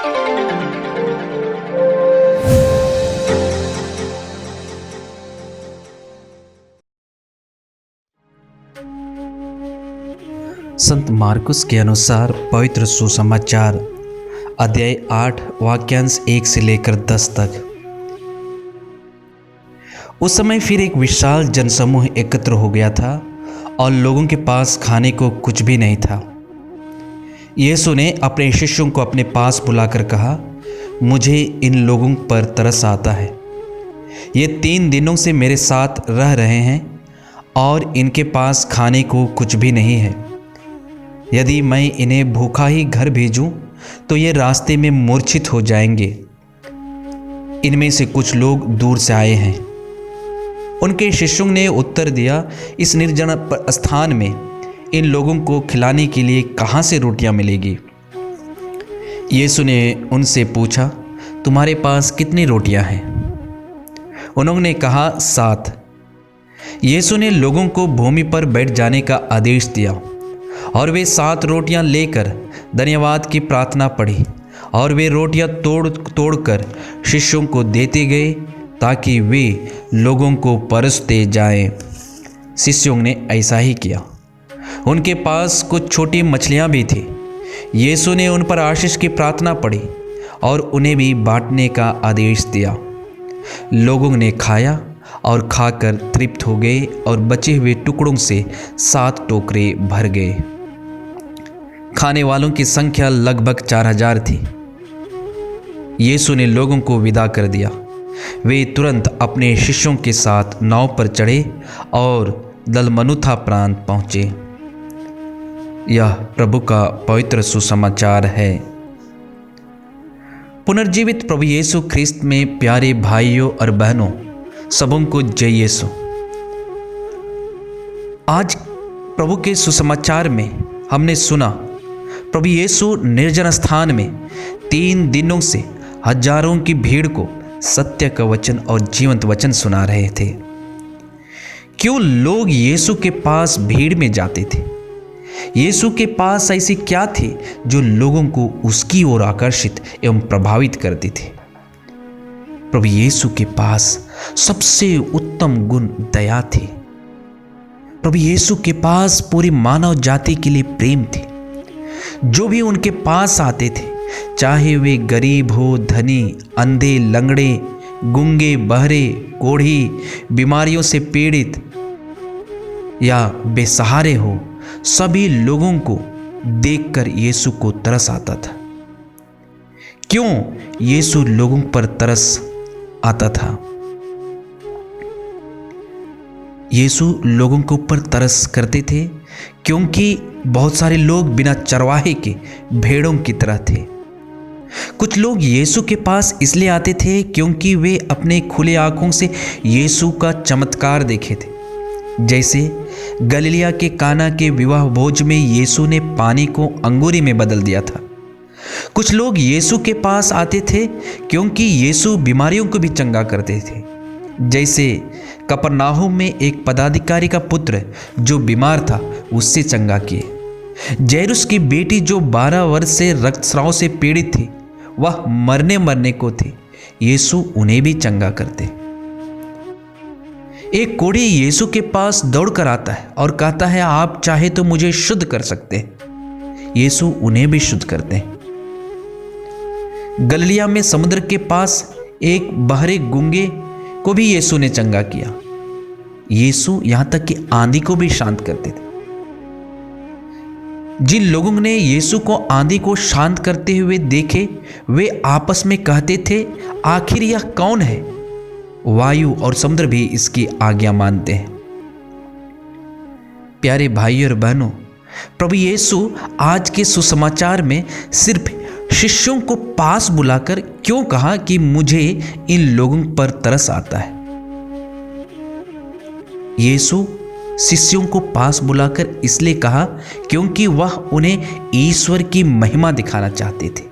संत मार्कुस के अनुसार पवित्र सुसमाचार अध्याय 8 वाक्यांश 1 से लेकर 10 तक। उस समय फिर एक विशाल जनसमूह एकत्र हो गया था और लोगों के पास खाने को कुछ भी नहीं था। यीशु ने अपने शिष्यों को अपने पास बुलाकर कहा, मुझे इन लोगों पर तरस आता है। ये 3 दिनों से मेरे साथ रह रहे हैं और इनके पास खाने को कुछ भी नहीं है। यदि मैं इन्हें भूखा ही घर भेजूं तो ये रास्ते में मूर्छित हो जाएंगे। इनमें से कुछ लोग दूर से आए हैं। उनके शिष्यों ने उत्तर दिया, इस निर्जन स्थान में इन लोगों को खिलाने के लिए कहाँ से रोटियां मिलेगी? यीशु ने उनसे पूछा, तुम्हारे पास कितनी रोटियां हैं? उन्होंने कहा, 7। यीशु ने लोगों को भूमि पर बैठ जाने का आदेश दिया और वे 7 रोटियां लेकर धन्यवाद की प्रार्थना पढ़ी और वे रोटियां तोड़कर शिष्यों को देते गए ताकि वे लोगों को परोसते जाएं। शिष्यों ने ऐसा ही किया। उनके पास कुछ छोटी मछलियां भी थी। यीशु ने उन पर आशीष की प्रार्थना पढ़ी और उन्हें भी बांटने का आदेश दिया। लोगों ने खाया और खाकर तृप्त हो गए और बचे हुए टुकड़ों से 7 टोकरे भर गए। खाने वालों की संख्या लगभग 4000 थी। यीशु ने लोगों को विदा कर दिया। वे तुरंत अपने शिष्यों के साथ नाव पर चढ़े और दलमनुथा प्रांत पहुंचे। यह प्रभु का पवित्र सुसमाचार है। पुनर्जीवित प्रभु यीशु ख्रिस्त में प्यारे भाइयों और बहनों, सबों को जय यीशु। आज प्रभु के सुसमाचार में हमने सुना प्रभु यीशु निर्जन स्थान में 3 दिनों से हजारों की भीड़ को सत्य का वचन और जीवंत वचन सुना रहे थे। क्यों लोग यीशु के पास भीड़ में जाते थे? यीशु के पास ऐसी क्या थी जो लोगों को उसकी ओर आकर्षित एवं प्रभावित करती थी? प्रभु यीशु के पास सबसे उत्तम गुण दया थी। प्रभु यीशु के पास पूरी मानव जाति के लिए प्रेम थी। जो भी उनके पास आते थे, चाहे वे गरीब हो, धनी, अंधे, लंगड़े, गूंगे, बहरे, कोढ़ी, बीमारियों से पीड़ित या बेसहारे हो, सभी लोगों को देखकर यीशु को तरस आता था। क्यों यीशु लोगों पर तरस आता था? यीशु लोगों के ऊपर तरस करते थे क्योंकि बहुत सारे लोग बिना चरवाहे के भेड़ों की तरह थे। कुछ लोग यीशु के पास इसलिए आते थे क्योंकि वे अपने खुले आंखों से यीशु का चमत्कार देखे थे। जैसे गलीलिया के काना के विवाह भोज में यीशु ने पानी को अंगूरी में बदल दिया था। कुछ लोग यीशु के पास आते थे क्योंकि यीशु बीमारियों को भी चंगा करते थे। जैसे कफरनाहूम में एक पदाधिकारी का पुत्र जो बीमार था, उससे चंगा किए। जैरुस की बेटी जो 12 वर्ष से रक्तस्राव से पीड़ित थी, वह मरने को थी। यीशु उन्हें भी चंगा करते। एक कोढ़ी यीशु के पास दौड़कर आता है और कहता है, आप चाहे तो मुझे शुद्ध कर सकते हैं। यीशु उन्हें भी शुद्ध करते हैं। गलीलिया में समुद्र के पास एक बहरे गूंगे को भी यीशु ने चंगा किया। यीशु यहां तक कि आंधी को भी शांत करते थे। जिन लोगों ने यीशु को आंधी को शांत करते हुए देखे, वे आपस में कहते थे, आखिर यह कौन है? वायु और समुद्र भी इसकी आज्ञा मानते हैं। प्यारे भाइयों और बहनों, प्रभु यीशु आज के सुसमाचार में सिर्फ शिष्यों को पास बुलाकर क्यों कहा कि मुझे इन लोगों पर तरस आता है? यीशु शिष्यों को पास बुलाकर इसलिए कहा क्योंकि वह उन्हें ईश्वर की महिमा दिखाना चाहते थे।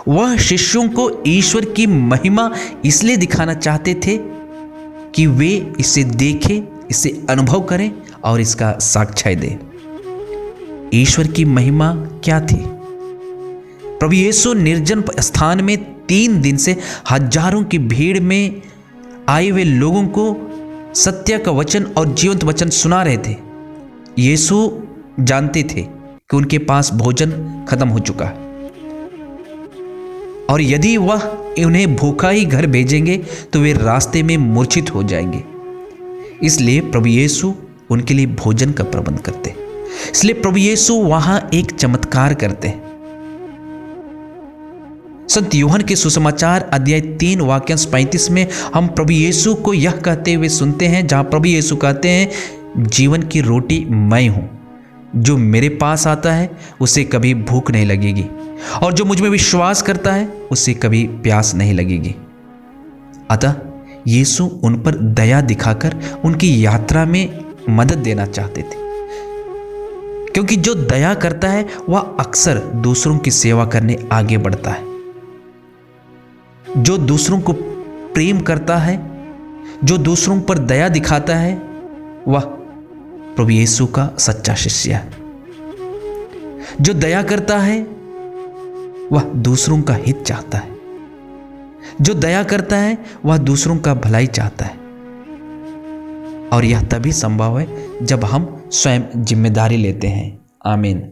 वह शिष्यों को ईश्वर की महिमा इसलिए दिखाना चाहते थे कि वे इसे देखें, इसे अनुभव करें और इसका साक्ष्य दें। ईश्वर की महिमा क्या थी? प्रभु यीशु निर्जन स्थान में 3 दिन से हजारों की भीड़ में आए हुए लोगों को सत्य का वचन और जीवंत वचन सुना रहे थे। यीशु जानते थे कि उनके पास भोजन खत्म हो चुका है और यदि वह उन्हें भूखा ही घर भेजेंगे तो वे रास्ते में मूर्छित हो जाएंगे। इसलिए प्रभु यीशु उनके लिए भोजन का प्रबंध करते। इसलिए प्रभु यीशु वहां एक चमत्कार करते हैं। संत यूहन्ना के सुसमाचार अध्याय 3 वाक्य 35 में हम प्रभु यीशु को यह कहते हुए सुनते हैं, जहां प्रभु यीशु कहते हैं, जीवन की रोटी मैं हूं, जो मेरे पास आता है उसे कभी भूख नहीं लगेगी और जो मुझ में विश्वास करता है उसे कभी प्यास नहीं लगेगी। अतः यीशु उन पर दया दिखाकर उनकी यात्रा में मदद देना चाहते थे, क्योंकि जो दया करता है वह अक्सर दूसरों की सेवा करने आगे बढ़ता है। जो दूसरों को प्रेम करता है, जो दूसरों पर दया दिखाता है, वह प्रभु यीशु का सच्चा शिष्य है। जो दया करता है वह दूसरों का हित चाहता है। जो दया करता है वह दूसरों का भलाई चाहता है। और यह तभी संभव है जब हम स्वयं जिम्मेदारी लेते हैं। आमीन।